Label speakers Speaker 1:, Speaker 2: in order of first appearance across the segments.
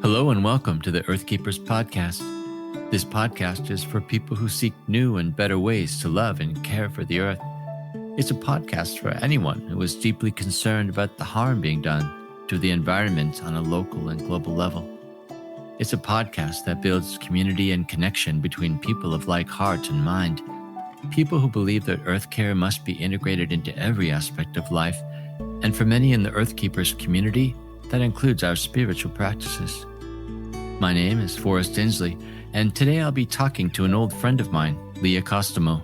Speaker 1: Hello and welcome to the Earthkeepers podcast. This podcast is for people who seek new and better ways to love and care for the earth. It's a podcast for anyone who is deeply concerned about the harm being done to the environment on a local and global level. It's a podcast that builds community and connection between people of like heart and mind, people who believe that earth care must be integrated into every aspect of life, and for many in the Earthkeepers community, that includes our spiritual practices. My name is Forrest Inslee, and today I'll be talking to an old friend of mine, Leah Kostamo.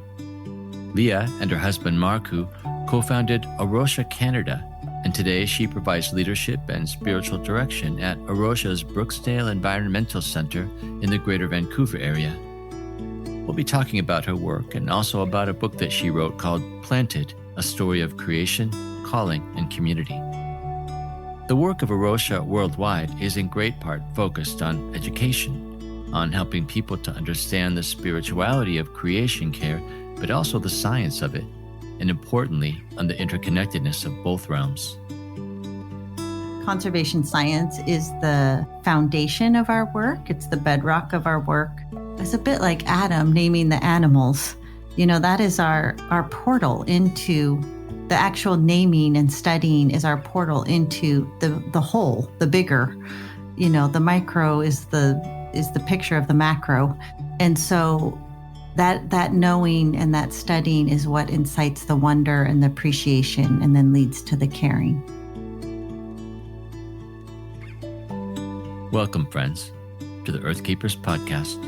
Speaker 1: Leah and her husband Markku co-founded A Rocha Canada, and today she provides leadership and spiritual direction at A Rocha's Brooksdale Environmental Centre in the Greater Vancouver area. We'll be talking about her work and also about a book that she wrote called Planted, A Story of Creation, Calling, and Community. The work of A Rocha worldwide is in great part focused on education, on helping people to understand the spirituality of creation care, but also the science of it, and importantly, on the interconnectedness of both realms.
Speaker 2: Conservation science is the foundation of our work. It's the bedrock of our work. It's a bit like Adam naming the animals. That is our portal into the actual naming and studying is our portal into the whole, the bigger. The micro is the picture of the macro. And so that knowing and that studying is what incites the wonder and the appreciation and then leads to the caring.
Speaker 1: Welcome, friends, to the Earthkeepers podcast.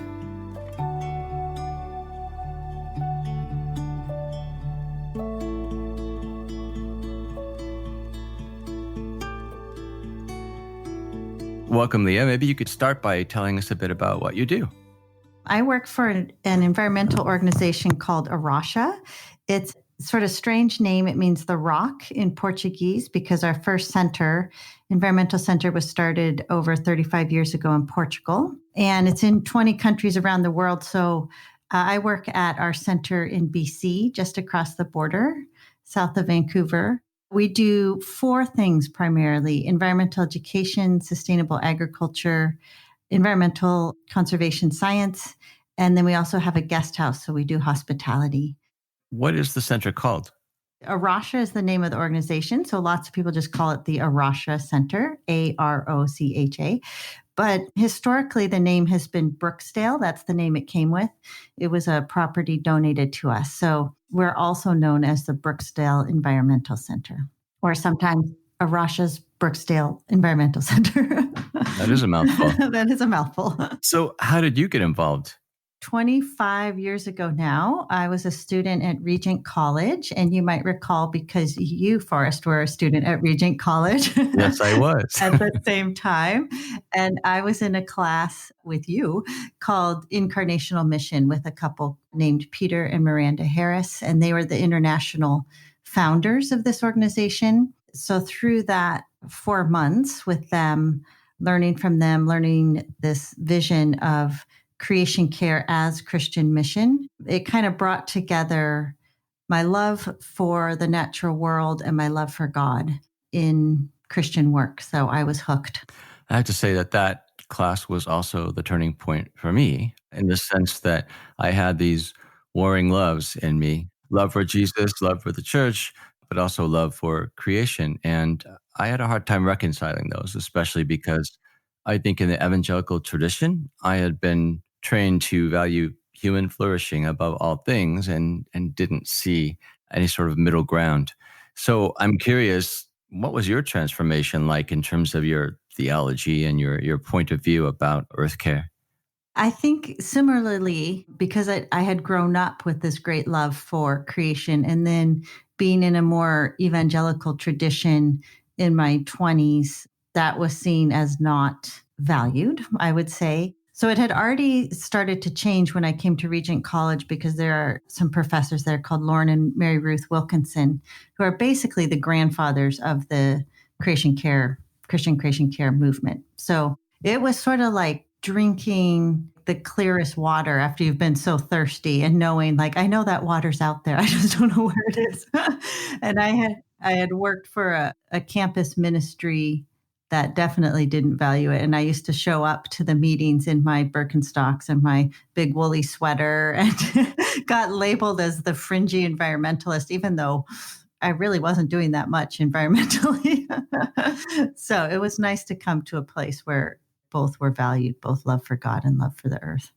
Speaker 1: Welcome, Leah. Maybe you could start by telling us a bit about what you do.
Speaker 2: I work for an environmental organization called A Rocha. It's sort of strange name. It means the rock in Portuguese because our first environmental center was started over 35 years ago in Portugal. And it's in 20 countries around the world. So I work at our center in BC, just across the border, south of Vancouver. We do 4 things primarily: environmental education, sustainable agriculture, environmental conservation science, and then we also have a guest house, so we do hospitality.
Speaker 1: What is the center called?
Speaker 2: A Rocha is the name of the organization, so lots of people just call it the A Rocha Center, A-R-O-C-H-A. But historically, the name has been Brooksdale. That's the name it came with. It was a property donated to us. So we're also known as the Brooksdale Environmental Center, or sometimes A Rocha's Brooksdale Environmental Center.
Speaker 1: That is a mouthful.
Speaker 2: That is a mouthful.
Speaker 1: So how did you get involved?
Speaker 2: 25 years ago now, I was a student at Regent College, and you might recall because you, Forrest, were a student at Regent College.
Speaker 1: Yes, I was.
Speaker 2: At the same time. And I was in a class with you called Incarnational Mission with a couple named Peter and Miranda Harris, and they were the international founders of this organization. So through that 4 months with them, learning from them, learning this vision of creation care as Christian mission, it kind of brought together my love for the natural world and my love for God in Christian work. So I was hooked.
Speaker 1: I have to say that class was also the turning point for me, in the sense that I had these warring loves in me: love for Jesus, love for the church, but also love for creation. And I had a hard time reconciling those, especially because I think in the evangelical tradition, I had been trained to value human flourishing above all things and didn't see any sort of middle ground. So I'm curious, what was your transformation like in terms of your theology and your point of view about earth care?
Speaker 2: I think similarly, because I had grown up with this great love for creation and then being in a more evangelical tradition in my 20s, that was seen as not valued, I would say. So it had already started to change when I came to Regent College, because there are some professors there called Lauren and Mary Ruth Wilkinson, who are basically the grandfathers of the Christian creation care movement. So it was sort of like drinking like the clearest water after you've been so thirsty and knowing like, I know that water's out there. I just don't know where it is. And I had worked for a campus ministry that definitely didn't value it. And I used to show up to the meetings in my Birkenstocks and my big woolly sweater and got labeled as the fringy environmentalist, even though I really wasn't doing that much environmentally. So it was nice to come to a place where both were valued, both love for God and love for the earth.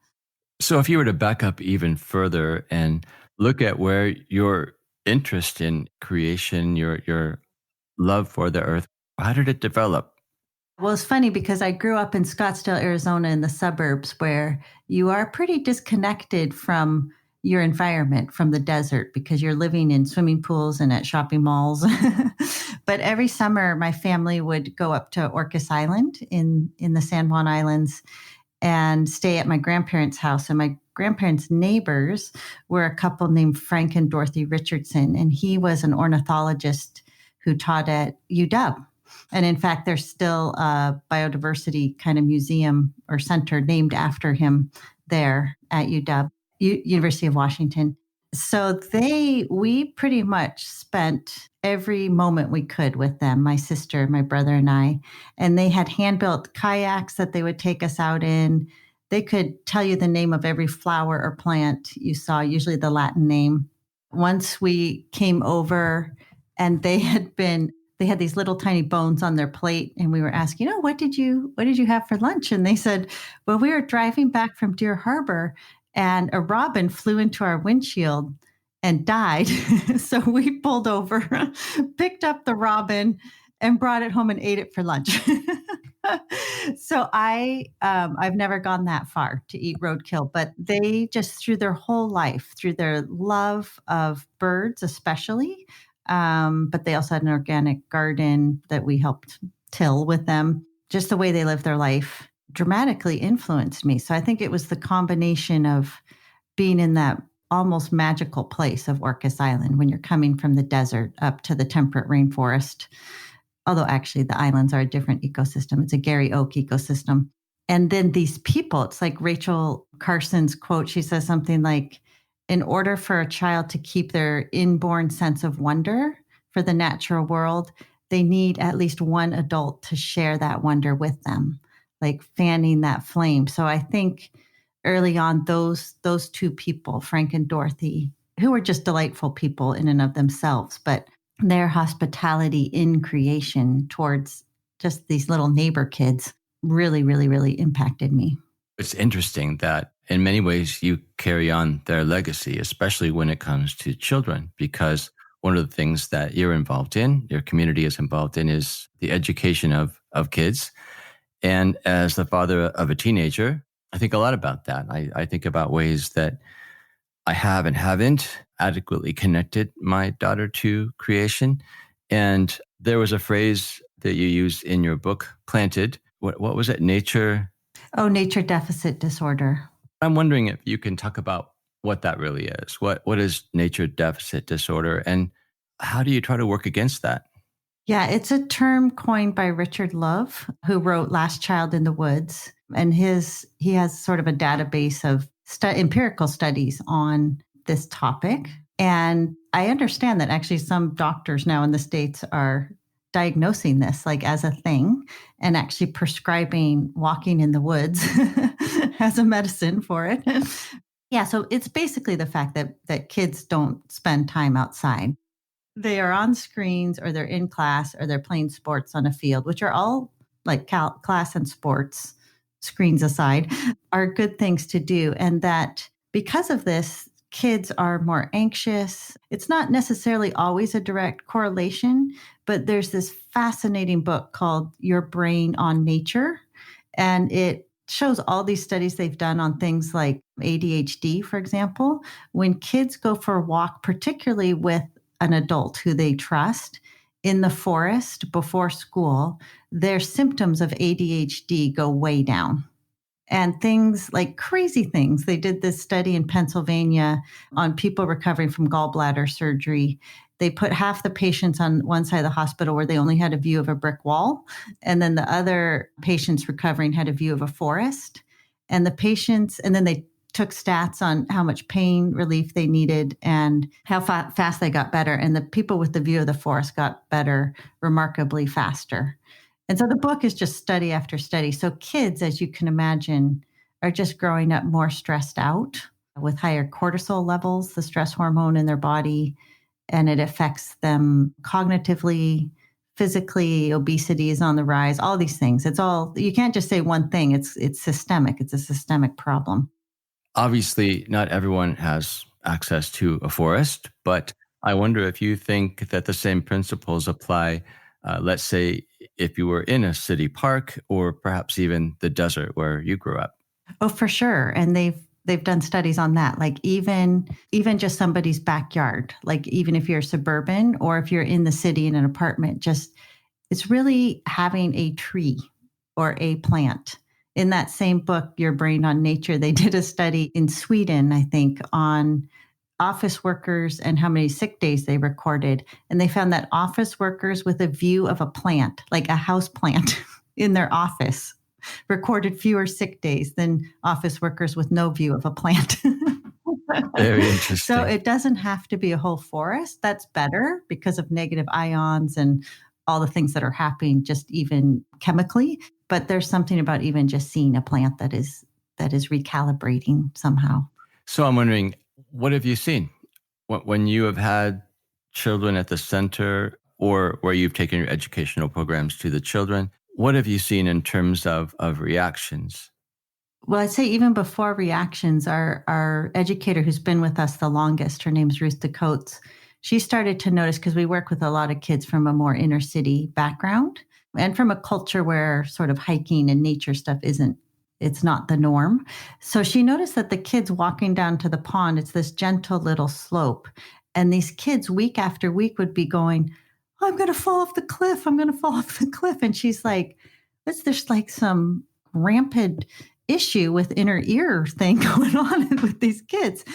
Speaker 1: So if you were to back up even further and look at where your interest in creation, your love for the earth, how did it develop?
Speaker 2: Well, it's funny because I grew up in Scottsdale, Arizona, in the suburbs where you are pretty disconnected from your environment, from the desert, because you're living in swimming pools and at shopping malls. But every summer, my family would go up to Orcas Island in the San Juan Islands and stay at my grandparents' house. And my grandparents' neighbors were a couple named Frank and Dorothy Richardson. And he was an ornithologist who taught at UW. And in fact, there's still a biodiversity kind of museum or center named after him there at UW, University of Washington. So we pretty much spent every moment we could with them, my sister, my brother, and I. And they had hand-built kayaks that they would take us out in. They could tell you the name of every flower or plant you saw, usually the Latin name. Once we came over and they had these little tiny bones on their plate, and we were asking, what did you have for lunch? And they said, well, we were driving back from Deer Harbor and a robin flew into our windshield and died. So we pulled over, picked up the robin and brought it home and ate it for lunch. So I've never gone that far to eat roadkill, but they just through their whole life, through their love of birds, especially, but they also had an organic garden that we helped till with them. Just the way they live their life dramatically influenced me. So I think it was the combination of being in that almost magical place of Orcas Island when you're coming from the desert up to the temperate rainforest. Although actually the islands are a different ecosystem. It's a Gary Oak ecosystem. And then these people, it's like Rachel Carson's quote. She says something like, in order for a child to keep their inborn sense of wonder for the natural world, they need at least one adult to share that wonder with them, like fanning that flame. So I think early on, those two people, Frank and Dorothy, who were just delightful people in and of themselves, but their hospitality in creation towards just these little neighbor kids really, really, really impacted me.
Speaker 1: It's interesting that in many ways you carry on their legacy, especially when it comes to children, because one of the things that you're involved in, your community is involved in, is the education of kids. And as the father of a teenager, I think a lot about that. I think about ways that I have and haven't adequately connected my daughter to creation. And there was a phrase that you used in your book, Planted. What was it? Nature
Speaker 2: Deficit disorder.
Speaker 1: I'm wondering if you can talk about what that really is. What is nature deficit disorder, and how do you try to work against that?
Speaker 2: Yeah, it's a term coined by Richard Love, who wrote Last Child in the Woods. And he has sort of a database of empirical studies on this topic. And I understand that actually some doctors now in the States are diagnosing this like as a thing and actually prescribing walking in the woods as a medicine for it. Yeah, so it's basically the fact that kids don't spend time outside. They are on screens or they're in class or they're playing sports on a field, which are all like class and sports, screens aside, are good things to do. And that because of this, kids are more anxious. It's not necessarily always a direct correlation, but there's this fascinating book called Your Brain on Nature. And it shows all these studies they've done on things like ADHD, for example. When kids go for a walk, particularly with an adult who they trust in the forest before school, their symptoms of ADHD go way down. And things like crazy things. They did this study in Pennsylvania on people recovering from gallbladder surgery. They put half the patients on one side of the hospital where they only had a view of a brick wall. And then the other patients recovering had a view of a forest. And the patients, and then they took stats on how much pain relief they needed and how fast they got better. And the people with the view of the forest got better remarkably faster. And so the book is just study after study. So kids, as you can imagine, are just growing up more stressed out with higher cortisol levels, the stress hormone in their body, and it affects them cognitively, physically. Obesity is on the rise, all these things. It's all, you can't just say one thing. It's systemic. It's a systemic problem.
Speaker 1: Obviously, not everyone has access to a forest, but I wonder if you think that the same principles apply, let's say, if you were in a city park or perhaps even the desert where you grew up.
Speaker 2: Oh, for sure. And they've done studies on that. Like even just somebody's backyard, like even if you're suburban or if you're in the city in an apartment, just it's really having a tree or a plant. In that same book, Your Brain on Nature, they did a study in Sweden, I think, on office workers and how many sick days they recorded. And they found that office workers with a view of a plant, like a house plant in their office, recorded fewer sick days than office workers with no view of a plant.
Speaker 1: Very interesting.
Speaker 2: So it doesn't have to be a whole forest. That's better because of negative ions and all the things that are happening just even chemically. But there's something about even just seeing a plant that is recalibrating somehow.
Speaker 1: So I'm wondering, what have you seen when you have had children at the center or where you've taken your educational programs to the children? What have you seen in terms of reactions?
Speaker 2: Well, I'd say even before reactions, our educator who's been with us the longest, her name's Ruth DeCoates, she started to notice, because we work with a lot of kids from a more inner city background and from a culture where sort of hiking and nature stuff it's not the norm. So she noticed that the kids walking down to the pond, it's this gentle little slope. And these kids week after week would be going, I'm going to fall off the cliff. I'm going to fall off the cliff. And she's like, there's like some rampant issue with inner ear thing going on with these kids.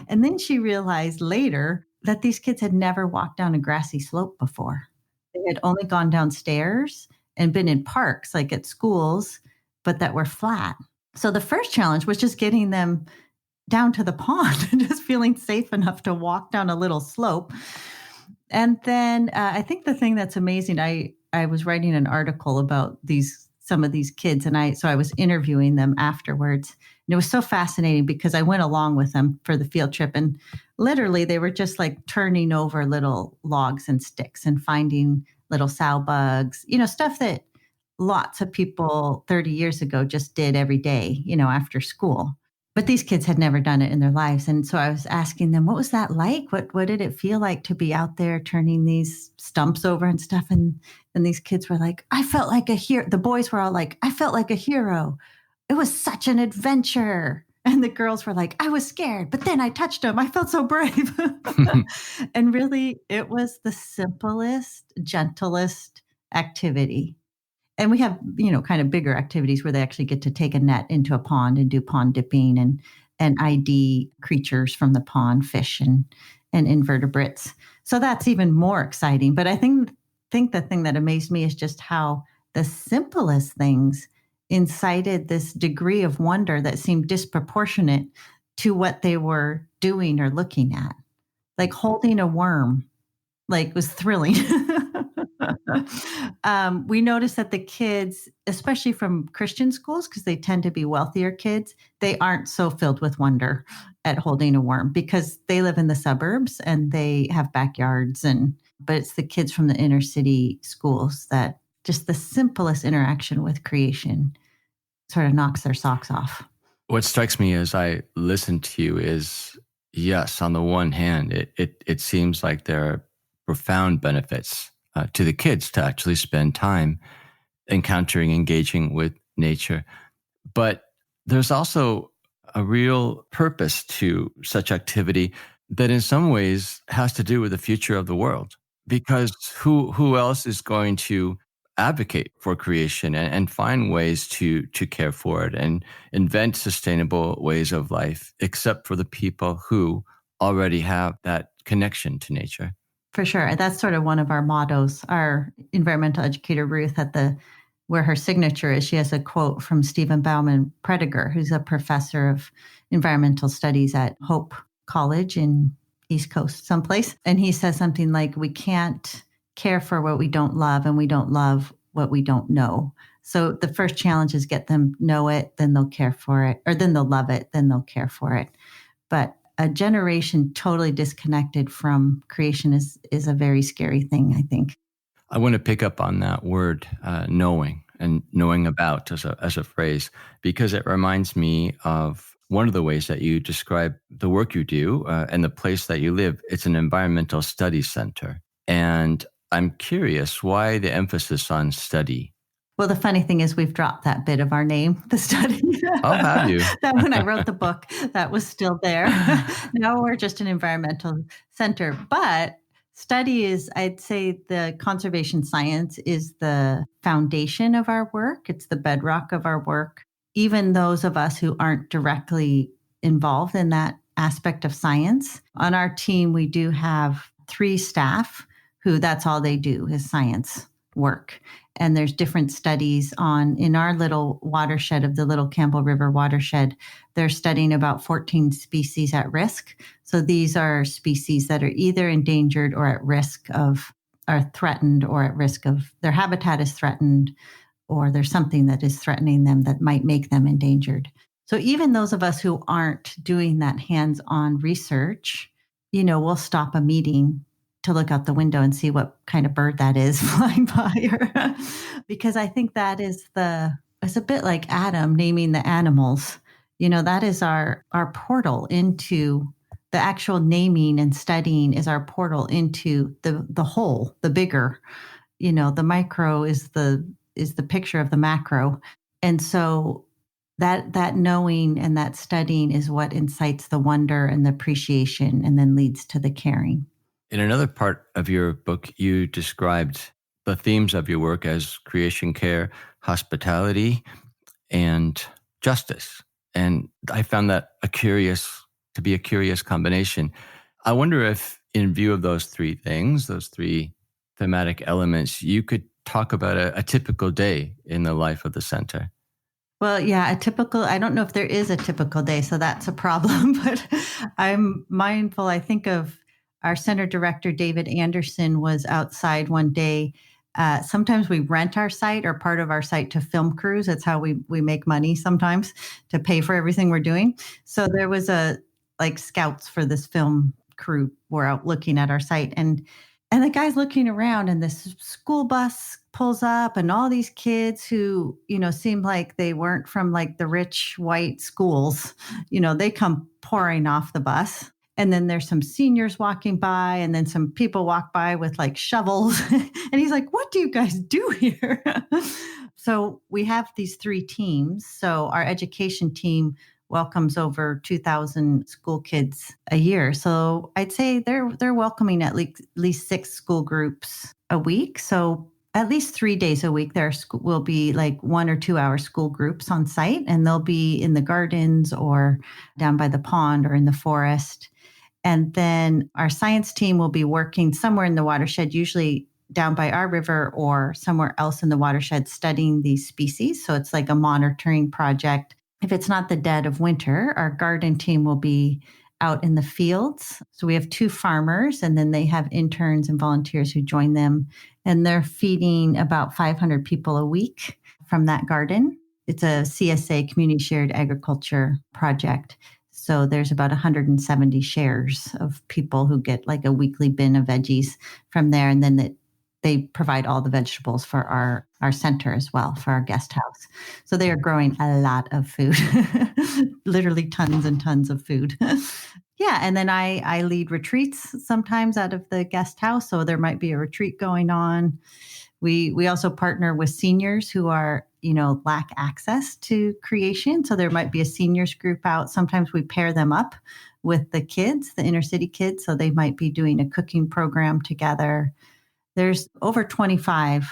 Speaker 2: And then she realized later that these kids had never walked down a grassy slope before. They had only gone downstairs and been in parks, like at schools, but that were flat. So the first challenge was just getting them down to the pond and just feeling safe enough to walk down a little slope. And then I think the thing that's amazing, I was writing an article about some of these kids, and I was interviewing them afterwards. And it was so fascinating because I went along with them for the field trip, and literally they were just like turning over little logs and sticks and finding little sow bugs, stuff that lots of people 30 years ago just did every day, after school. But these kids had never done it in their lives. And so I was asking them, what was that like? What did it feel like to be out there turning these stumps over and stuff? And these kids were like, I felt like a hero. The boys were all like, I felt like a hero. It was such an adventure. And the girls were like, I was scared, but then I touched them. I felt so brave. And really, it was the simplest, gentlest activity. And we have, kind of bigger activities where they actually get to take a net into a pond and do pond dipping and ID creatures from the pond, fish and invertebrates. So that's even more exciting. But I think the thing that amazed me is just how the simplest things incited this degree of wonder that seemed disproportionate to what they were doing or looking at. Like holding a worm, was thrilling. We noticed that the kids, especially from Christian schools, because they tend to be wealthier kids, they aren't so filled with wonder at holding a worm because they live in the suburbs and they have backyards. But it's the kids from the inner city schools that just the simplest interaction with creation sort of knocks their socks off.
Speaker 1: What strikes me as I listen to you is, yes, on the one hand, it seems like there are profound benefits to the kids to actually spend time encountering, engaging with nature. But there's also a real purpose to such activity that in some ways has to do with the future of the world. Because who else is going to advocate for creation and find ways to care for it and invent sustainable ways of life, except for the people who already have that connection to nature?
Speaker 2: For sure. That's sort of one of our mottos. Our environmental educator, Ruth, at the where her signature is. She has a quote from Stephen Bauman Prediger, who's a professor of environmental studies at Hope College in East Coast someplace. And he says something like, we can't care for what we don't love, and we don't love what we don't know. So the first challenge is get them know it, then they'll care for it, or then they'll love it, then they'll care for it. But a generation totally disconnected from creation is a very scary thing, I think.
Speaker 1: I want to pick up on that word, knowing, and knowing about as a phrase, because it reminds me of one of the ways that you describe the work you do and the place that you live. It's an environmental studies center. And I'm curious why the emphasis on study.
Speaker 2: Well, the funny thing is we've dropped that bit of our name, the study.
Speaker 1: Oh, have you?
Speaker 2: That when I wrote the book, that was still there. Now we're just an environmental center. But study is, I'd say the conservation science is the foundation of our work. It's the bedrock of our work. Even those of us who aren't directly involved in that aspect of science. On our team, we do have 3 staff who that's all they do is science work. And there's different studies in our little watershed of the Little Campbell River watershed, they're studying about 14 species at risk. So these are species that are either endangered or at risk of, are threatened or at risk of their habitat is threatened, or there's something that is threatening them that might make them endangered. So even those of us who aren't doing that hands-on research, we'll stop a meeting to look out the window and see what kind of bird that is flying by. Because I think that is it's a bit like Adam naming the animals. That is our portal into the actual naming and studying is our portal into the whole, the bigger. The micro is the picture of the macro. And so that knowing and that studying is what incites the wonder and the appreciation and then leads to the caring.
Speaker 1: In another part of your book, you described the themes of your work as creation care, hospitality, and justice. And I found that to be a curious combination. I wonder if, in view of those 3 things, those 3 thematic elements, you could talk about a typical day in the life of the center.
Speaker 2: Well, yeah, I don't know if there is a typical day, so that's a problem, but I'm mindful. I think of our center director, David Anderson, was outside one day. Sometimes we rent our site or part of our site to film crews. That's how we make money sometimes to pay for everything we're doing. So there was scouts for this film crew were out looking at our site, and the guy's looking around, and this school bus pulls up, and all these kids who, seem like they weren't from the rich white schools, they come pouring off the bus. And then there's some seniors walking by, and then some people walk by with shovels. And he's like, what do you guys do here? So we have these 3 teams. So our education team welcomes over 2,000 school kids a year. So I'd say they're welcoming at least 6 school groups a week. So at least 3 days a week, there will be 1 or 2 hour school groups on site, and they'll be in the gardens or down by the pond or in the forest. And then our science team will be working somewhere in the watershed, usually down by our river or somewhere else in the watershed, studying these species. So it's like a monitoring project. If it's not the dead of winter, our garden team will be out in the fields. So we have 2 farmers, and then they have interns and volunteers who join them. And they're feeding about 500 people a week from that garden. It's a CSA, Community Shared Agriculture project. So there's about 170 shares of people who get a weekly bin of veggies from there. And then they provide all the vegetables for our center as well, for our guest house. So they are growing a lot of food, literally tons and tons of food. Yeah. And then I lead retreats sometimes out of the guest house. So there might be a retreat going on. We also partner with seniors who are, lack access to creation. So there might be a seniors group out. Sometimes we pair them up with the kids, the inner city kids. So they might be doing a cooking program together. There's over 25,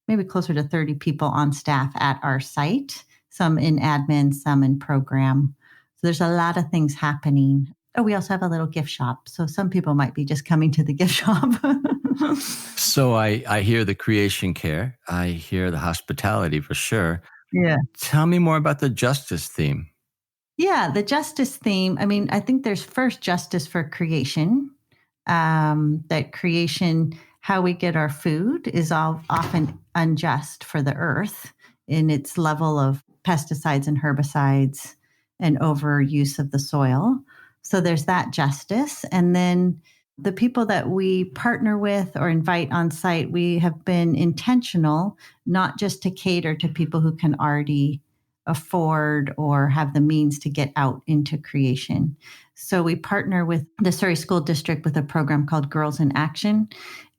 Speaker 2: maybe closer to 30 people on staff at our site, some in admin, some in program. So there's a lot of things happening. Oh, we also have a little gift shop. So some people might be just coming to the gift shop.
Speaker 1: So I hear the creation care. I hear the hospitality for sure.
Speaker 2: Yeah.
Speaker 1: Tell me more about the justice theme.
Speaker 2: Yeah, the justice theme. I mean, I think there's first justice for creation. That creation, how we get our food, is all often unjust for the earth in its level of pesticides and herbicides and overuse of the soil. So there's that justice. And then the people that we partner with or invite on site, we have been intentional, not just to cater to people who can already afford or have the means to get out into creation. So we partner with the Surrey School District with a program called Girls in Action,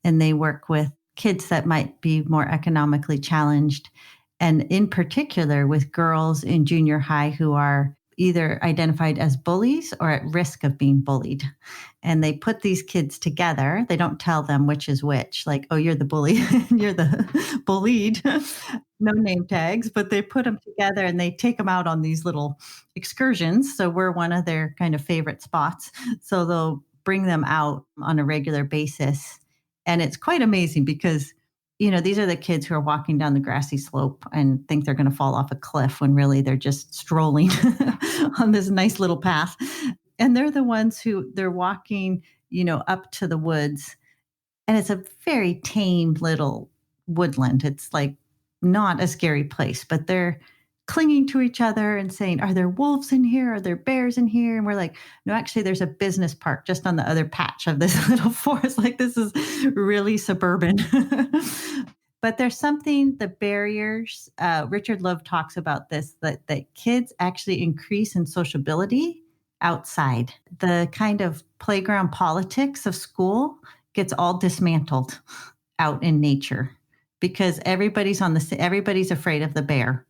Speaker 2: and they work with kids that might be more economically challenged, and in particular with girls in junior high who are either identified as bullies or at risk of being bullied. And they put these kids together. They don't tell them which is which, like, oh, you're the bully, you're the bullied. No name tags, but they put them together and they take them out on these little excursions. So we're one of their kind of favorite spots. So they'll bring them out on a regular basis. And it's quite amazing because, these are the kids who are walking down the grassy slope and think they're going to fall off a cliff when really they're just strolling on this nice little path. And they're the ones who they're walking, up to the woods. And it's a very tame little woodland. It's like not a scary place, but they're clinging to each other and saying, are there wolves in here? Are there bears in here? And we're like, no, actually, there's a business park just on the other patch of this little forest. Like, this is really suburban. But there's something, the barriers, Richard Love talks about this, that kids actually increase in sociability outside. The kind of playground politics of school gets all dismantled out in nature because everybody's afraid of the bear.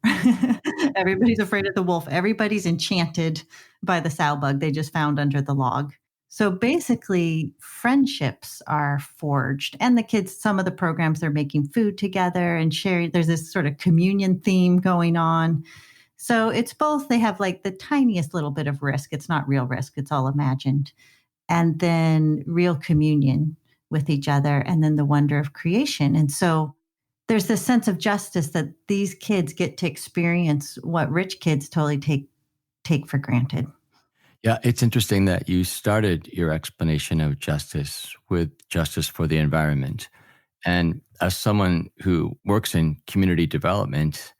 Speaker 2: Everybody's afraid of the wolf. Everybody's enchanted by the sow bug they just found under the log. So basically, friendships are forged. And the kids, some of the programs, they're making food together and sharing. There's this sort of communion theme going on. So it's both, they have like the tiniest little bit of risk. It's not real risk, it's all imagined. And then real communion with each other, and then the wonder of creation. And so there's this sense of justice that these kids get to experience what rich kids totally take for granted.
Speaker 1: Yeah, it's interesting that you started your explanation of justice with justice for the environment. And as someone who works in community development,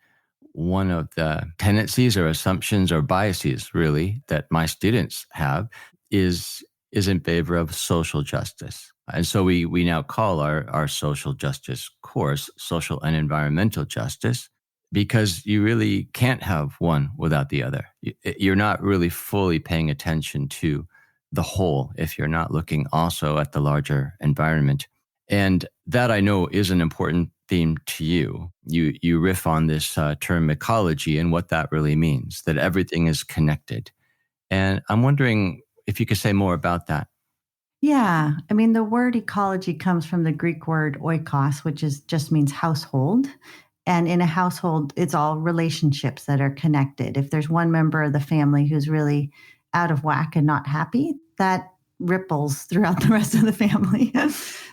Speaker 1: one of the tendencies or assumptions or biases really that my students have is in favor of social justice. And so we now call our social justice course social and environmental justice, because you really can't have one without the other. You're not really fully paying attention to the whole if you're not looking also at the larger environment. And that, I know, is an important theme to you. You riff on this term ecology and what that really means, that everything is connected. And I'm wondering if you could say more about that.
Speaker 2: Yeah. I mean, the word ecology comes from the Greek word oikos, which just means household. And in a household, it's all relationships that are connected. If there's one member of the family who's really out of whack and not happy, that ripples throughout the rest of the family.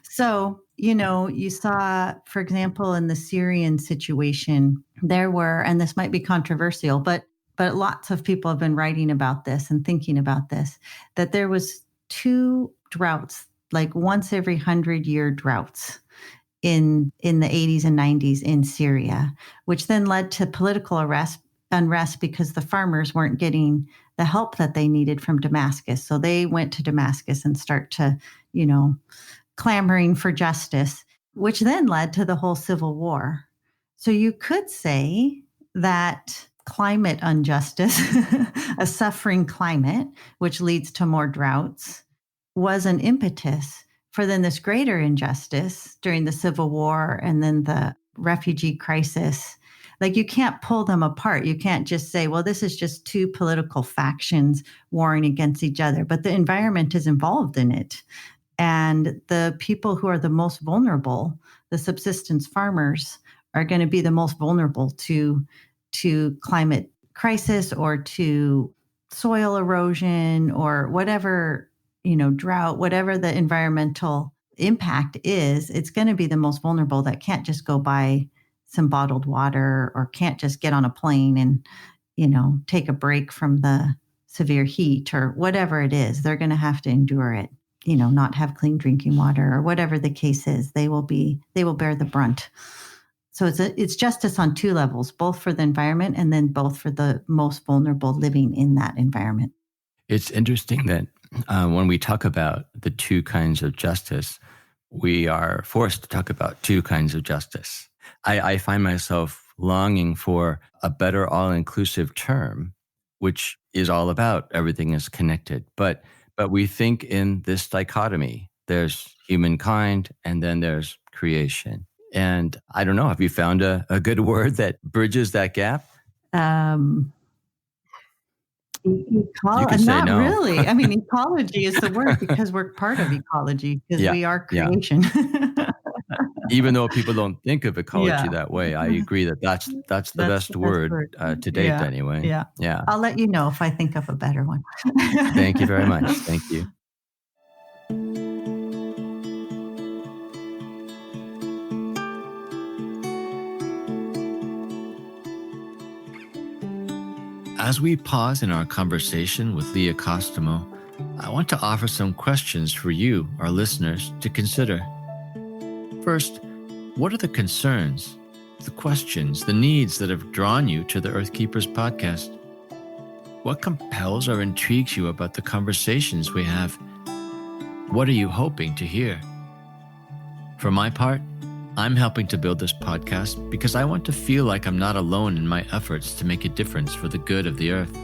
Speaker 2: So, you saw, for example, in the Syrian situation, there were, and this might be controversial, but lots of people have been writing about this and thinking about this, that there was 2 droughts, like once every 100-year droughts in the 80s and 90s in Syria, which then led to political unrest because the farmers weren't getting the help that they needed from Damascus. So they went to Damascus and start to, clamoring for justice, which then led to the whole civil war. So you could say that climate injustice, a suffering climate, which leads to more droughts, was an impetus for then this greater injustice during the Civil War and then the refugee crisis. Like, you can't pull them apart. You can't just say, well, this is just 2 political factions warring against each other, but the environment is involved in it. And the people who are the most vulnerable, the subsistence farmers, are going to be the most vulnerable to climate crisis or to soil erosion or whatever, drought, whatever the environmental impact is, it's going to be the most vulnerable that can't just go buy some bottled water or can't just get on a plane and, take a break from the severe heat or whatever it is. They're going to have to endure it, not have clean drinking water or whatever the case is. They will bear the brunt. So it's justice on two levels, both for the environment and then both for the most vulnerable living in that environment.
Speaker 1: It's interesting that when we talk about the two kinds of justice, we are forced to talk about two kinds of justice. I find myself longing for a better all-inclusive term, which is all about everything is connected. But we think in this dichotomy. There's humankind and then there's creation. And I don't know, have you found a good word that bridges that gap? You can say
Speaker 2: Not
Speaker 1: no.
Speaker 2: really. I mean, ecology is the word because we're part of ecology because we are creation.
Speaker 1: Even though people don't think of ecology that way, I agree that's the best word to date anyway.
Speaker 2: Yeah. I'll let you know if I think of a better one.
Speaker 1: Thank you very much. Thank you. As we pause in our conversation with Leah Kostamo, I want to offer some questions for you, our listeners, to consider. First, what are the concerns, the questions, the needs that have drawn you to the Earth Keepers podcast? What compels or intrigues you about the conversations we have? What are you hoping to hear? For my part, I'm helping to build this podcast because I want to feel like I'm not alone in my efforts to make a difference for the good of the earth.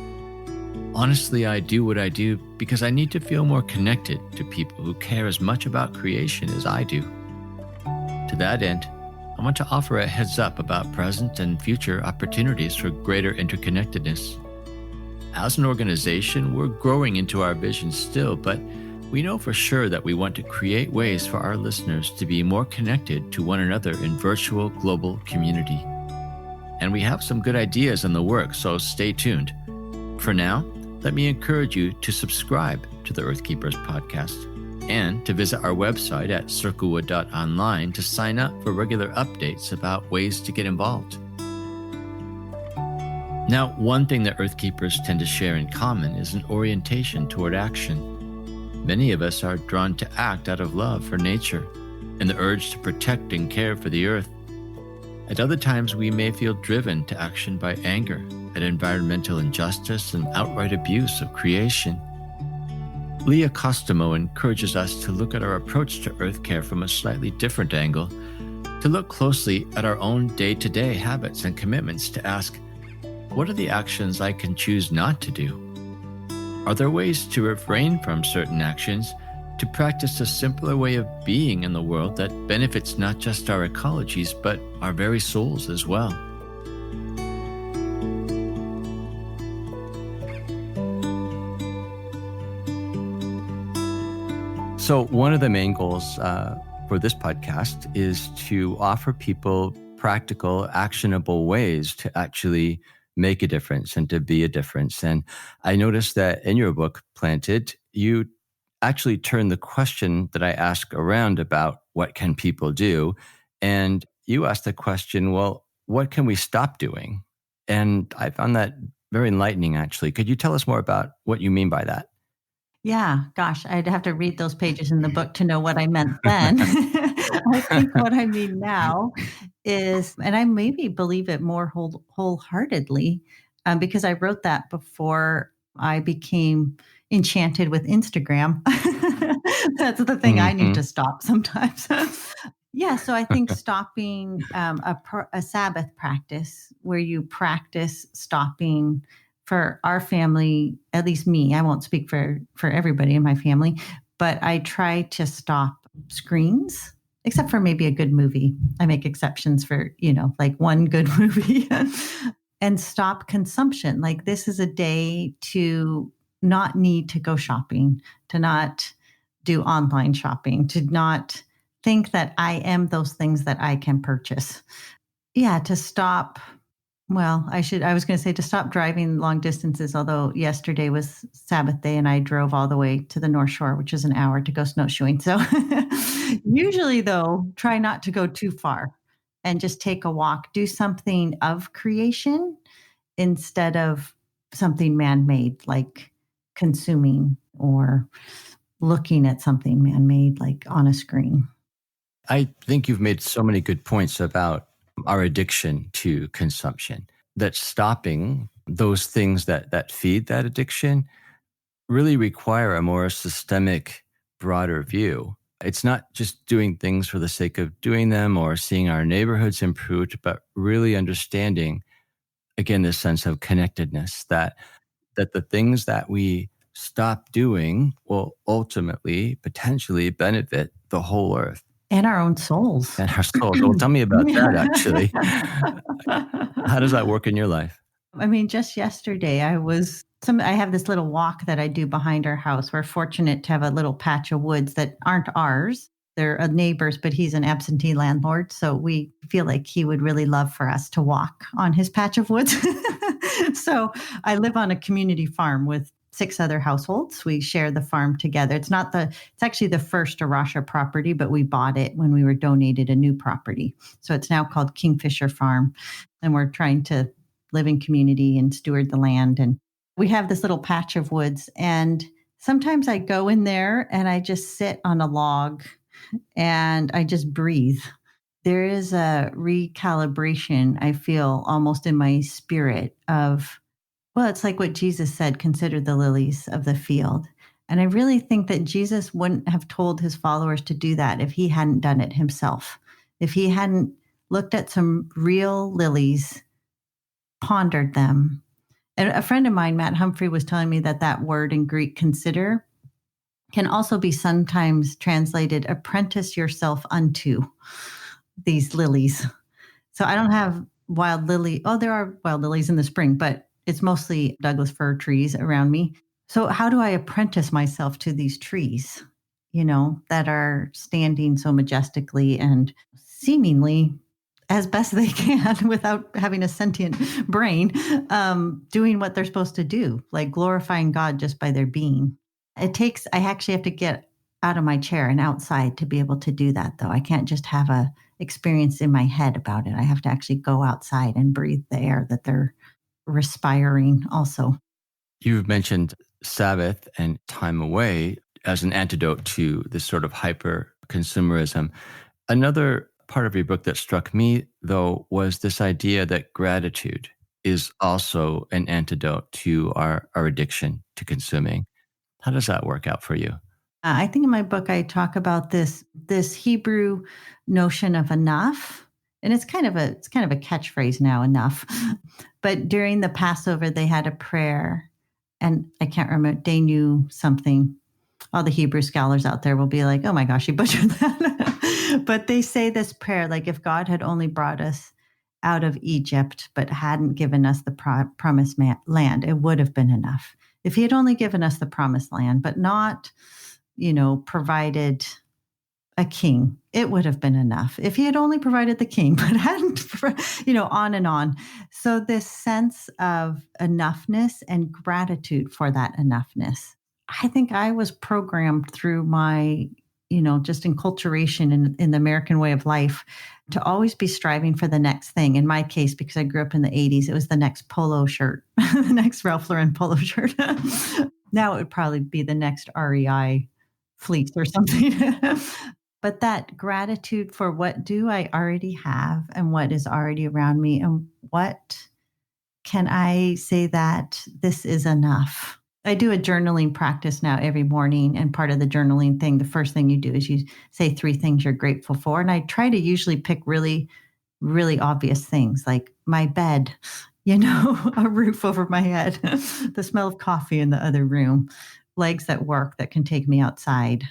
Speaker 1: Honestly, I do what I do because I need to feel more connected to people who care as much about creation as I do. To that end, I want to offer a heads up about present and future opportunities for greater interconnectedness. As an organization, we're growing into our vision still, but we know for sure that we want to create ways for our listeners to be more connected to one another in virtual global community. And we have some good ideas in the works, so stay tuned. For now, let me encourage you to subscribe to the Earth Keepers podcast and to visit our website at circlewood.online to sign up for regular updates about ways to get involved. Now, one thing that Earth Keepers tend to share in common is an orientation toward action. Many of us are drawn to act out of love for nature and the urge to protect and care for the earth. At other times, we may feel driven to action by anger at environmental injustice and outright abuse of creation. Leah Kostamo encourages us to look at our approach to earth care from a slightly different angle, to look closely at our own day-to-day habits and commitments to ask, what are the actions I can choose not to do? Are there ways to refrain from certain actions to practice a simpler way of being in the world that benefits not just our ecologies, but our very souls as well? So one of the main goals for this podcast is to offer people practical, actionable ways to actually make a difference and to be a difference. And I noticed that in your book, Planted, you actually turned the question that I ask around about what can people do? And you asked the question, well, what can we stop doing? And I found that very enlightening, actually. Could you tell us more about what you mean by that?
Speaker 2: Yeah, gosh, I'd have to read those pages in the book to know what I meant then. I think what I mean now is, and I maybe believe it more wholeheartedly, because I wrote that before I became enchanted with Instagram. That's the thing I need to stop sometimes. Yeah, so I think stopping a Sabbath practice where you practice stopping. For our family, at least me, I won't speak for everybody in my family, but I try to stop screens, except for maybe a good movie. I make exceptions for, like one good movie and stop consumption. Like this is a day to not need to go shopping, to not do online shopping, to not think that I am those things that I can purchase. Yeah, to stop Well, I was going to say to stop driving long distances, although yesterday was Sabbath day and I drove all the way to the North Shore, which is an hour to go snowshoeing. So usually, though, try not to go too far and just take a walk, do something of creation instead of something man made, like consuming or looking at something man made, like on a screen.
Speaker 1: I think you've made so many good points about our addiction to consumption, that stopping those things that feed that addiction really require a more systemic, broader view. It's not just doing things for the sake of doing them or seeing our neighborhoods improved, but really understanding, again, this sense of connectedness, that the things that we stop doing will ultimately, potentially benefit the whole earth
Speaker 2: And our own souls.
Speaker 1: and our souls. Well, tell me about that, actually. How does that work in your life?
Speaker 2: I mean, just yesterday, I have this little walk that I do behind our house. We're fortunate to have a little patch of woods that aren't ours. They're a neighbor's, but he's an absentee landlord. So we feel like he would really love for us to walk on his patch of woods. So I live on a community farm with 6 other households. We share the farm together. It's actually the first A Rocha property, but we bought it when we were donated a new property. So it's now called Kingfisher Farm. And we're trying to live in community and steward the land. And we have this little patch of woods. And sometimes I go in there and I just sit on a log and I just breathe. There is a recalibration, I feel, almost in my spirit of, well, it's like what Jesus said, consider the lilies of the field. And I really think that Jesus wouldn't have told his followers to do that if he hadn't done it himself. If he hadn't looked at some real lilies, pondered them. And a friend of mine, Matt Humphrey, was telling me that word in Greek, consider, can also be sometimes translated apprentice yourself unto these lilies. So I don't have wild lily. Oh, there are wild lilies in the spring, but it's mostly Douglas fir trees around me. So how do I apprentice myself to these trees, that are standing so majestically and seemingly as best they can without having a sentient brain, doing what they're supposed to do, like glorifying God just by their being. I actually have to get out of my chair and outside to be able to do that, though. I can't just have a experience in my head about it. I have to actually go outside and breathe the air that they're respiring also.
Speaker 1: You've mentioned Sabbath and time away as an antidote to this sort of hyper consumerism. Another part of your book that struck me, though, was this idea that gratitude is also an antidote to our addiction to consuming. How does that work out for you?
Speaker 2: I think in my book I talk about this Hebrew notion of enough, and it's kind of a catchphrase now, enough. But during the Passover, they had a prayer, and I can't remember. They knew something. All the Hebrew scholars out there will be like, "Oh my gosh, he butchered that." But they say this prayer, like if God had only brought us out of Egypt, but hadn't given us the promised land, it would have been enough. If he had only given us the promised land, but not, provided a king, it would have been enough. If he had only provided the king, but hadn't, on and on. So this sense of enoughness and gratitude for that enoughness. I think I was programmed through my, just enculturation in the American way of life to always be striving for the next thing. In my case, because I grew up in the 80s, it was the next polo shirt, the next Ralph Lauren polo shirt. Now it would probably be the next REI fleece or something. But that gratitude for what do I already have and what is already around me, and what can I say that this is enough. I do a journaling practice now every morning, and part of the journaling thing, the first thing you do is you say 3 things you're grateful for. And I try to usually pick really, really obvious things like my bed, a roof over my head, the smell of coffee in the other room, legs that work that can take me outside.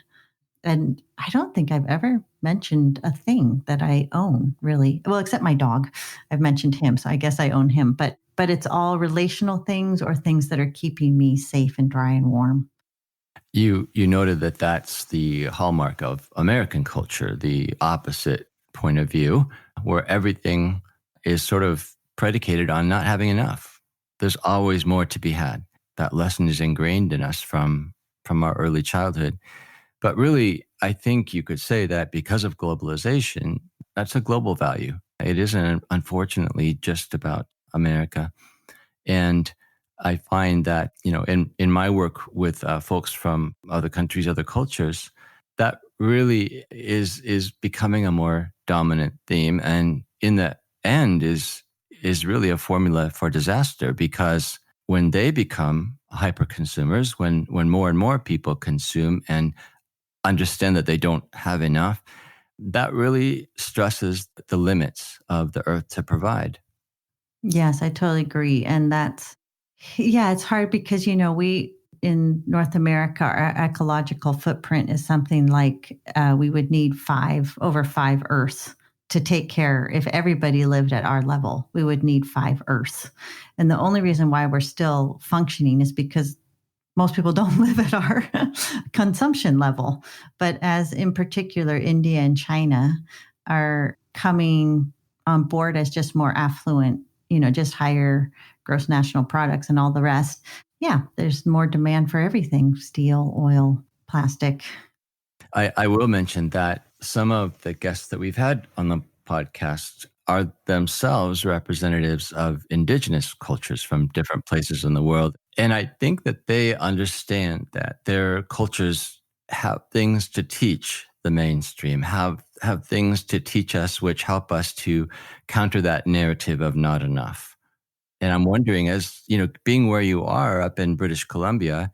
Speaker 2: And I don't think I've ever mentioned a thing that I own, really. Well, except my dog. I've mentioned him, so I guess I own him. But it's all relational things or things that are keeping me safe and dry and warm.
Speaker 1: You noted that that's the hallmark of American culture, the opposite point of view, where everything is sort of predicated on not having enough. There's always more to be had. That lesson is ingrained in us from our early childhood. But really, I think you could say that because of globalization, that's a global value. It isn't, unfortunately, just about America. And I find that, in my work with folks from other countries, other cultures, that really is becoming a more dominant theme. And in the end is really a formula for disaster, because when they become hyper consumers, when more and more people consume and understand that they don't have enough, that really stresses the limits of the earth to provide.
Speaker 2: Yes, I totally agree. And yeah, it's hard because, we in North America, our ecological footprint is something like we would need over 5 Earths to take care. If everybody lived at our level, we would need 5 Earths. And the only reason why we're still functioning is because most people don't live at our consumption level. But as in particular, India and China are coming on board as just more affluent, just higher gross national products and all the rest. Yeah, there's more demand for everything: steel, oil, plastic.
Speaker 1: I will mention that some of the guests that we've had on the podcast are themselves representatives of indigenous cultures from different places in the world. And I think that they understand that their cultures have things to teach the mainstream, have things to teach us which help us to counter that narrative of not enough. And I'm wondering, as being where you are up in British Columbia,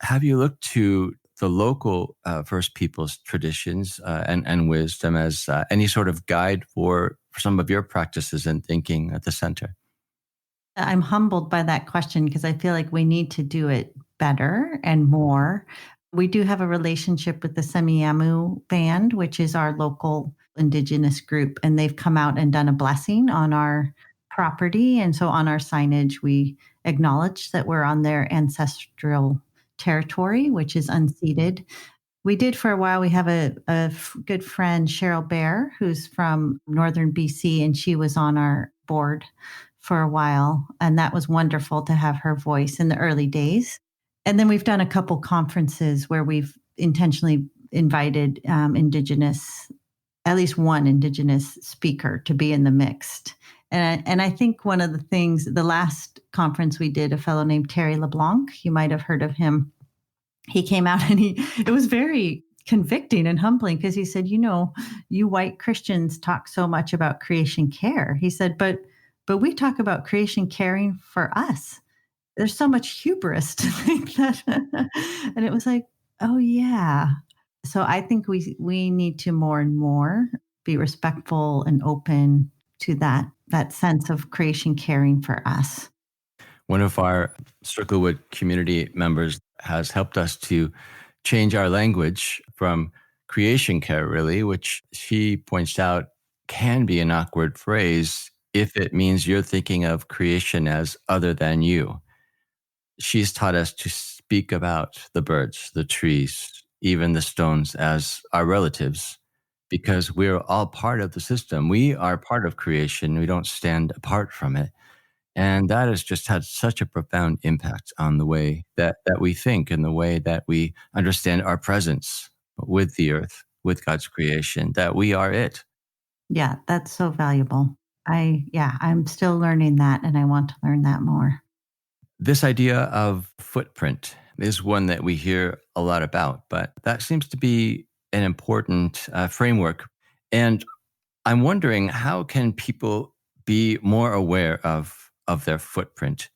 Speaker 1: have you looked to the local First Peoples traditions and wisdom as any sort of guide for some of your practices and thinking at the center?
Speaker 2: I'm humbled by that question because I feel like we need to do it better and more. We do have a relationship with the Semiyamu band, which is our local indigenous group, and they've come out and done a blessing on our property. And so on our signage, we acknowledge that we're on their ancestral territory, which is unceded. We did for a while. We have a good friend, Cheryl Bear, who's from northern BC, and she was on our board for a while. And that was wonderful to have her voice in the early days. And then we've done a couple conferences where we've intentionally invited Indigenous, at least one Indigenous speaker to be in the mixed. And I think one of the things, the last conference we did, a fellow named Terry LeBlanc, you might have heard of him. He came out and it was very convicting and humbling because he said, you white Christians talk so much about creation care. He said, but we talk about creation caring for us. There's so much hubris to think that. And it was like, oh yeah. So I think we need to more and more be respectful and open to that sense of creation caring for us.
Speaker 1: One of our Circlewood community members has helped us to change our language from creation care, really, which she points out can be an awkward phrase if it means you're thinking of creation as other than you. She's taught us to speak about the birds, the trees, even the stones as our relatives, because we're all part of the system. We are part of creation. We don't stand apart from it. And that has just had such a profound impact on the way that we think and the way that we understand our presence with the earth, with God's creation, that we are it.
Speaker 2: Yeah, that's so valuable. I'm still learning that and I want to learn that more.
Speaker 1: This idea of footprint is one that we hear a lot about, but that seems to be an important framework. And I'm wondering, how can people be more aware of their footprint?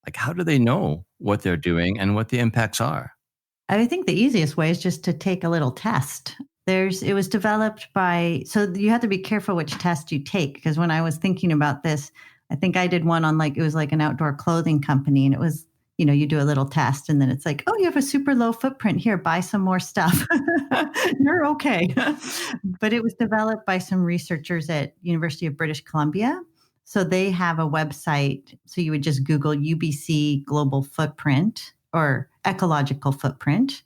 Speaker 1: Like, how do they know what they're doing and what the impacts are?
Speaker 2: I think the easiest way is just to take a little test. It was developed so you have to be careful which test you take. Because when I was thinking about this, I think I did one on it was like an outdoor clothing company. And it was, you do a little test and then it's like, oh, you have a super low footprint here, buy some more stuff. You're okay. But it was developed by some researchers at University of British Columbia. So they have a website. So you would just Google UBC global footprint or ecological footprint.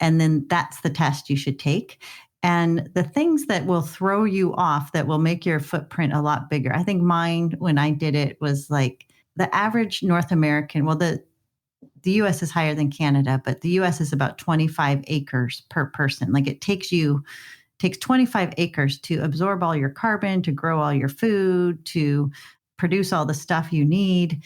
Speaker 2: And then that's the test you should take. And the things that will throw you off, that will make your footprint a lot bigger. I think mine, when I did it, was like the average North American, well, the US is higher than Canada, but the US is about 25 acres per person. Like it takes 25 acres to absorb all your carbon, to grow all your food, to produce all the stuff you need.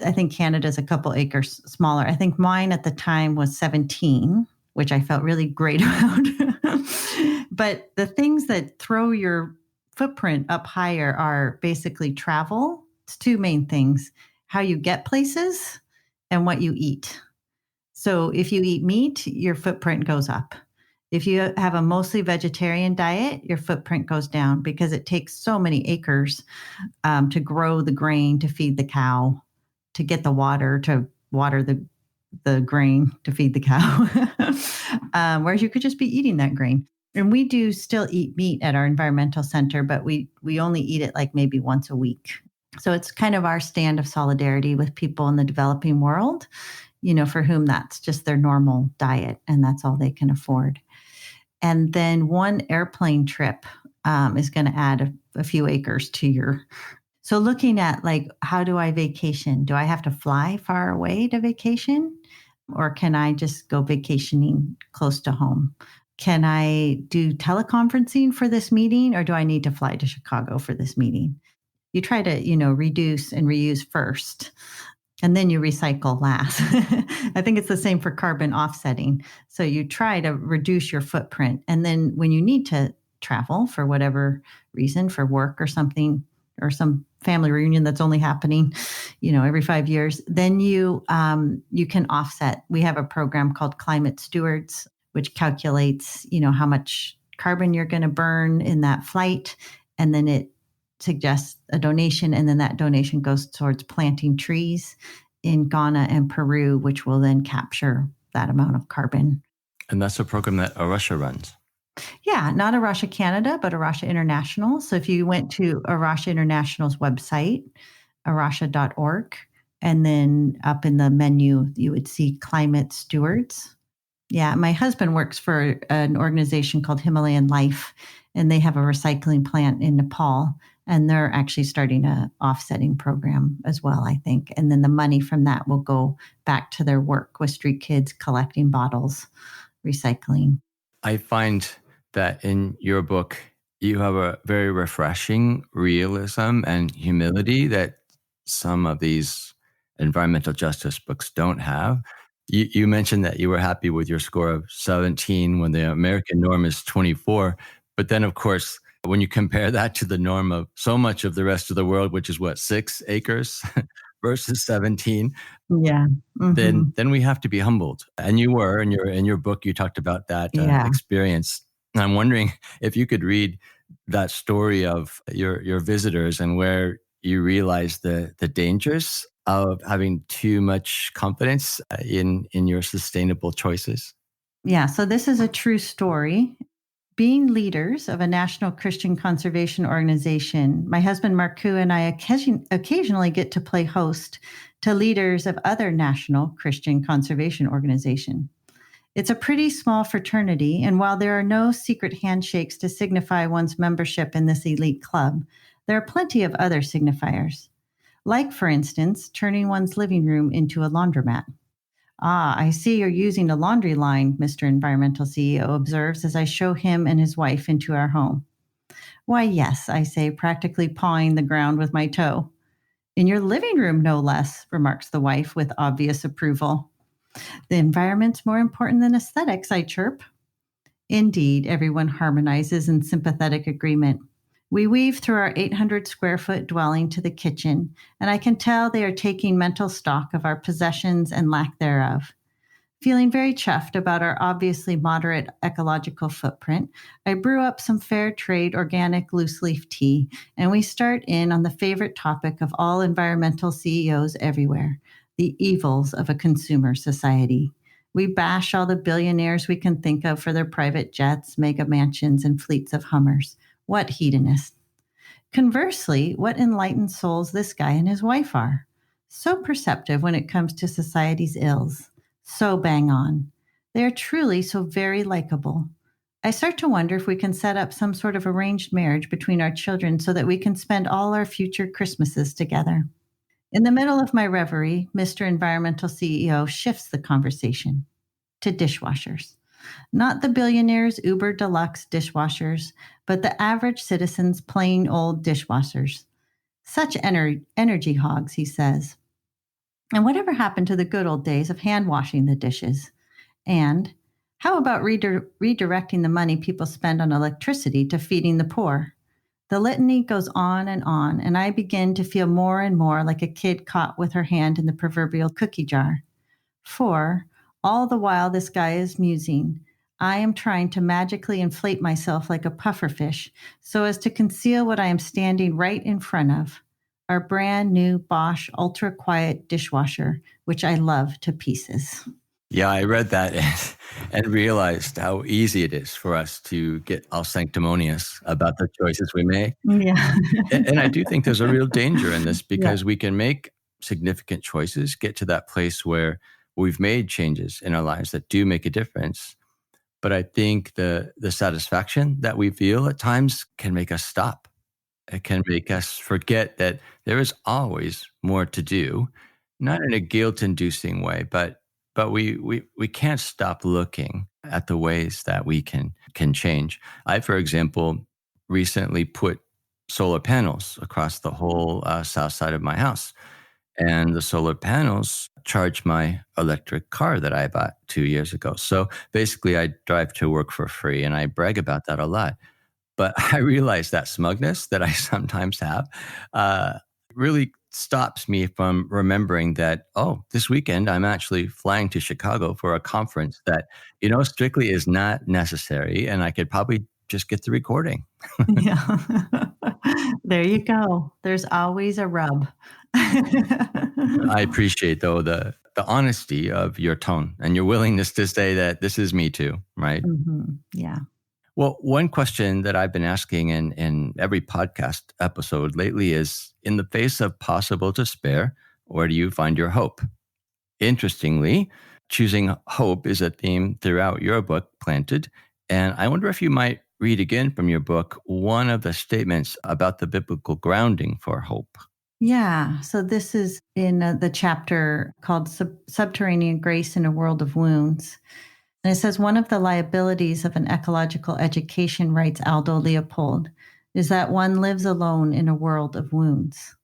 Speaker 2: I think Canada's a couple acres smaller. I think mine at the time was 17, which I felt really great about. But the things that throw your footprint up higher are basically travel. It's two main things: how you get places and what you eat. So if you eat meat, your footprint goes up. If you have a mostly vegetarian diet, your footprint goes down because it takes so many acres to grow the grain, to feed the cow, to get the water, to water the grain, to feed the cow. Whereas you could just be eating that grain. And we do still eat meat at our environmental center, but we only eat it like maybe once a week. So it's kind of our stand of solidarity with people in the developing world, for whom that's just their normal diet and that's all they can afford. And then one airplane trip is going to add a few acres to your. So looking at like, how do I vacation? Do I have to fly far away to vacation? Or can I just go vacationing close to home? Can I do teleconferencing for this meeting, or do I need to fly to Chicago for this meeting? You try to, reduce and reuse first, and then you recycle last. I think it's the same for carbon offsetting. So you try to reduce your footprint. And then when you need to travel for whatever reason, for work or something, or some family reunion that's only happening, every 5 years, then you can offset. We have a program called Climate Stewards, which calculates, how much carbon you're going to burn in that flight. And then it suggests a donation. And then that donation goes towards planting trees in Ghana and Peru, which will then capture that amount of carbon.
Speaker 1: And that's a program that A Rocha runs.
Speaker 2: Yeah, not A Rocha Canada, but A Rocha International. So if you went to A Rocha International's website, arocha.org, and then up in the menu, you would see Climate Stewards. Yeah, my husband works for an organization called Himalayan Life, and they have a recycling plant in Nepal, and they're actually starting an offsetting program as well, I think. And then the money from that will go back to their work with street kids collecting bottles, recycling.
Speaker 1: I find that in your book, you have a very refreshing realism and humility that some of these environmental justice books don't have. You mentioned that you were happy with your score of 17 when the American norm is 24. But then, of course, when you compare that to the norm of so much of the rest of the world, which is 6 acres versus 17.
Speaker 2: Yeah. Mm-hmm.
Speaker 1: Then we have to be humbled. And you were, in your book, you talked about that experience. And I'm wondering if you could read that story of your visitors and where you realized the dangers of having too much confidence in your sustainable choices.
Speaker 2: Yeah, so this is a true story. Being leaders of a national Christian conservation organization, my husband Markku and I occasionally get to play host to leaders of other national Christian conservation organizations. It's a pretty small fraternity, and while there are no secret handshakes to signify one's membership in this elite club, there are plenty of other signifiers. Like, for instance, turning one's living room into a laundromat. Ah, I see you're using a laundry line, Mr. Environmental CEO observes as I show him and his wife into our home. Why, yes, I say, practically pawing the ground with my toe. In your living room, no less, remarks the wife with obvious approval. The environment's more important than aesthetics, I chirp. Indeed, everyone harmonizes in sympathetic agreement. We weave through our 800 square foot dwelling to the kitchen, and I can tell they are taking mental stock of our possessions and lack thereof. Feeling very chuffed about our obviously moderate ecological footprint, I brew up some fair trade organic loose leaf tea, and we start in on the favorite topic of all environmental CEOs everywhere, the evils of a consumer society. We bash all the billionaires we can think of for their private jets, mega mansions, and fleets of Hummers. What hedonists. Conversely, what enlightened souls this guy and his wife are. So perceptive when it comes to society's ills. So bang on. They are truly so very likable. I start to wonder if we can set up some sort of arranged marriage between our children so that we can spend all our future Christmases together. In the middle of my reverie, Mr. Environmental CEO shifts the conversation to dishwashers. Not the billionaires' uber deluxe dishwashers, but the average citizen's plain old dishwashers. Such energy hogs, he says. And whatever happened to the good old days of hand washing the dishes? And how about redirecting the money people spend on electricity to feeding the poor? The litany goes on, and I begin to feel more and more like a kid caught with her hand in the proverbial cookie jar. For, all the while this guy is musing, I am trying to magically inflate myself like a pufferfish so as to conceal what I am standing right in front of, our brand new Bosch ultra quiet dishwasher, which I love to pieces.
Speaker 1: Yeah, I read that and realized how easy it is for us to get all sanctimonious about the choices we make.
Speaker 2: Yeah.
Speaker 1: And I do think there's a real danger in this
Speaker 2: Yeah.
Speaker 1: because we can make significant choices, get to that place where we've made changes in our lives that do make a difference. But I think the satisfaction that we feel at times can make us stop. It can make us forget that there is always more to do, not in a guilt-inducing way, but we can't stop looking at the ways that we can change. I, for example, recently put solar panels across the whole south side of my house, and the solar panels charge my electric car that I bought 2 years ago. So basically, I drive to work for free, and I brag about that a lot. But I realize that smugness that I sometimes have really stops me from remembering that, oh, this weekend I'm actually flying to Chicago for a conference that, strictly is not necessary. And I could probably just get the recording.
Speaker 2: Yeah. There you go. There's always a rub.
Speaker 1: I appreciate, though, the honesty of your tone and your willingness to say that this is me too, right?
Speaker 2: Yeah.
Speaker 1: Well, one question that I've been asking in every podcast episode lately is, in the face of possible despair, where do you find your hope? Interestingly, choosing hope is a theme throughout your book, Planted. And I wonder if you might read again from your book one of the statements about the biblical grounding for hope.
Speaker 2: Yeah. So this is in the chapter called Subterranean Grace in a World of Wounds. And it says, one of the liabilities of an ecological education, writes Aldo Leopold, is that one lives alone in a world of wounds.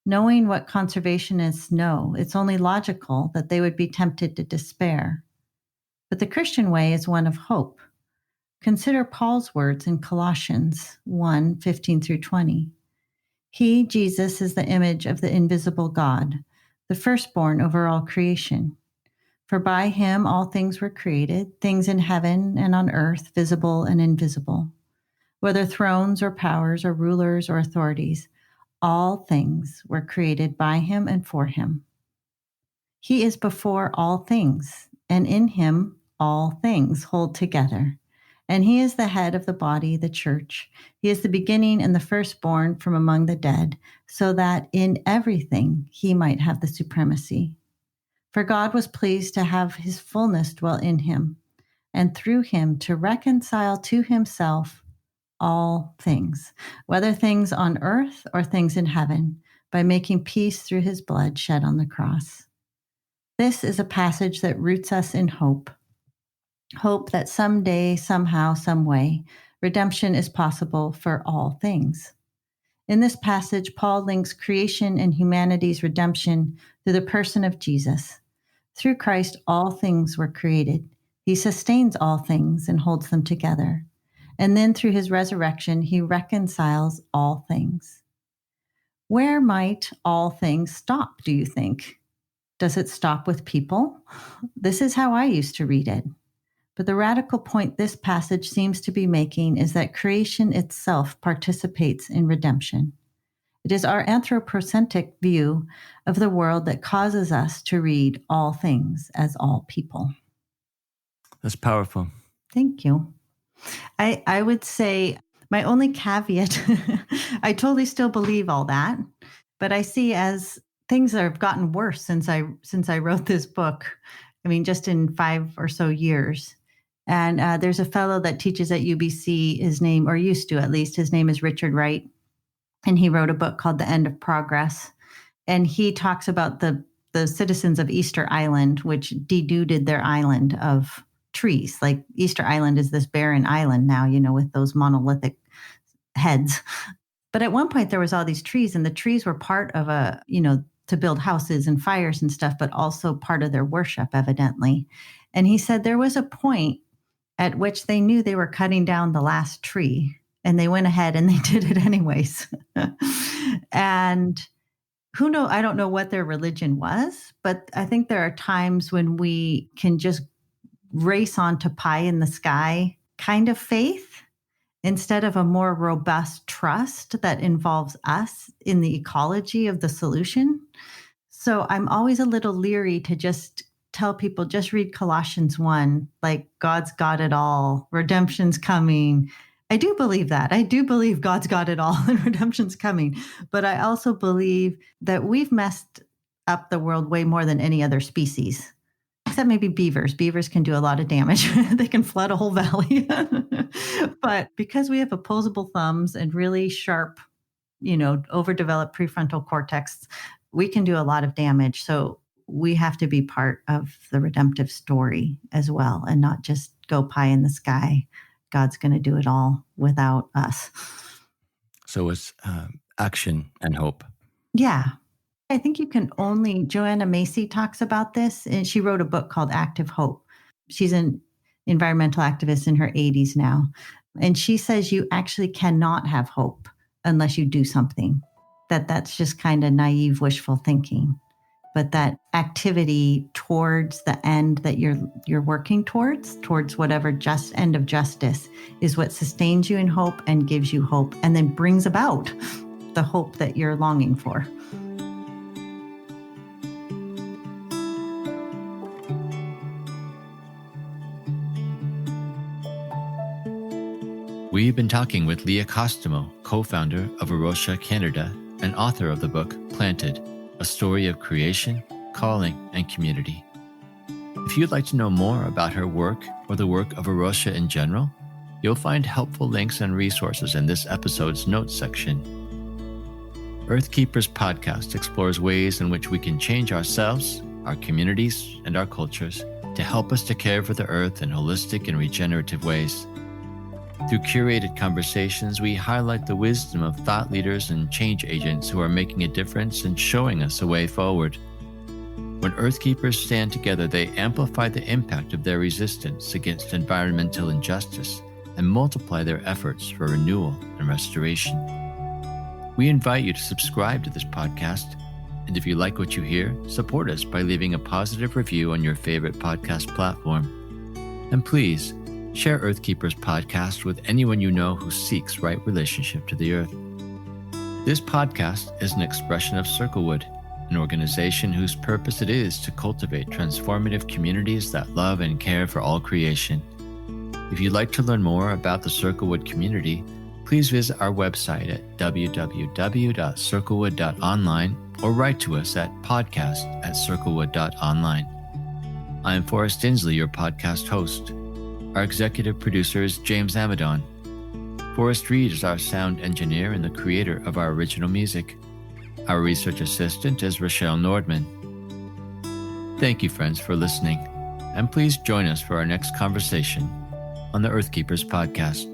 Speaker 2: Knowing what conservationists know, it's only logical that they would be tempted to despair. But the Christian way is one of hope. Consider Paul's words in Colossians 1:15-20. He, Jesus, is the image of the invisible God, the firstborn over all creation. For by him all things were created, things in heaven and on earth, visible and invisible. Whether thrones or powers or rulers or authorities, all things were created by him and for him. He is before all things, and in him all things hold together. And he is the head of the body, the church. He is the beginning and the firstborn from among the dead, so that in everything he might have the supremacy. For God was pleased to have his fullness dwell in him, and through him to reconcile to himself all things, whether things on earth or things in heaven, by making peace through his blood shed on the cross. This is a passage that roots us in hope. Hope that someday, somehow, some way, redemption is possible for all things. In this passage, Paul links creation and humanity's redemption through the person of Jesus. Through Christ, all things were created. He sustains all things and holds them together. And then through his resurrection, he reconciles all things. Where might all things stop, do you think? Does it stop with people? This is how I used to read it. But the radical point this passage seems to be making is that creation itself participates in redemption. It is our anthropocentric view of the world that causes us to read all things as all people.
Speaker 1: That's powerful.
Speaker 2: Thank you. I would say my only caveat, I totally still believe all that, but I see as things have gotten worse since I wrote this book. I mean, just in 5 or so years, And there's a fellow that teaches at UBC, his name, or used to at least, his name is Richard Wright. And he wrote a book called The End of Progress. And he talks about the citizens of Easter Island, which denuded their island of trees. Like Easter Island is this barren island now, with those monolithic heads. But at one point there was all these trees, and the trees were part of to build houses and fires and stuff, but also part of their worship, evidently. And he said there was a point at which they knew they were cutting down the last tree, and they went ahead and they did it anyways. And I don't know what their religion was, but I think there are times when we can just race on to pie in the sky kind of faith instead of a more robust trust that involves us in the ecology of the solution. So I'm always a little leery to just tell people, just read Colossians 1, like God's got it all, redemption's coming. I do believe that. I do believe God's got it all and redemption's coming. But I also believe that we've messed up the world way more than any other species, except maybe beavers. Beavers can do a lot of damage. They can flood a whole valley. But because we have opposable thumbs and really sharp, overdeveloped prefrontal cortex, we can do a lot of damage. So we have to be part of the redemptive story as well, and not just go pie in the sky. God's going to do it all without us.
Speaker 1: So it's action and hope.
Speaker 2: Yeah. I think you can Joanna Macy talks about this, and she wrote a book called Active Hope. She's an environmental activist in her 80s now. And she says you actually cannot have hope unless you do something. That's just kind of naive, wishful thinking. But that activity towards the end that you're working towards whatever just end of justice, is what sustains you in hope and gives you hope, and then brings about the hope that you're longing for.
Speaker 1: We've been talking with Leah Kostamo, co-founder of A Rocha Canada and author of the book Planted, A Story of Creation, Calling, and Community. If you'd like to know more about her work or the work of A Rocha in general, you'll find helpful links and resources in this episode's notes section. Earthkeepers Podcast explores ways in which we can change ourselves, our communities, and our cultures to help us to care for the earth in holistic and regenerative ways. Through curated conversations, we highlight the wisdom of thought leaders and change agents who are making a difference and showing us a way forward. When Earthkeepers stand together, they amplify the impact of their resistance against environmental injustice and multiply their efforts for renewal and restoration. We invite you to subscribe to this podcast, and if you like what you hear, support us by leaving a positive review on your favorite podcast platform. And please, share Earthkeepers Podcast with anyone you know who seeks right relationship to the earth. This podcast is an expression of Circlewood, an organization whose purpose it is to cultivate transformative communities that love and care for all creation. If you'd like to learn more about the Circlewood community, please visit our website at www.circlewood.online or write to us at podcast@circlewood.online. I am Forrest Inslee, your podcast host. Our executive producer is James Amadon. Forrest Reed is our sound engineer and the creator of our original music. Our research assistant is Rochelle Nordman. Thank you, friends, for listening, and please join us for our next conversation on the Earthkeepers Podcast.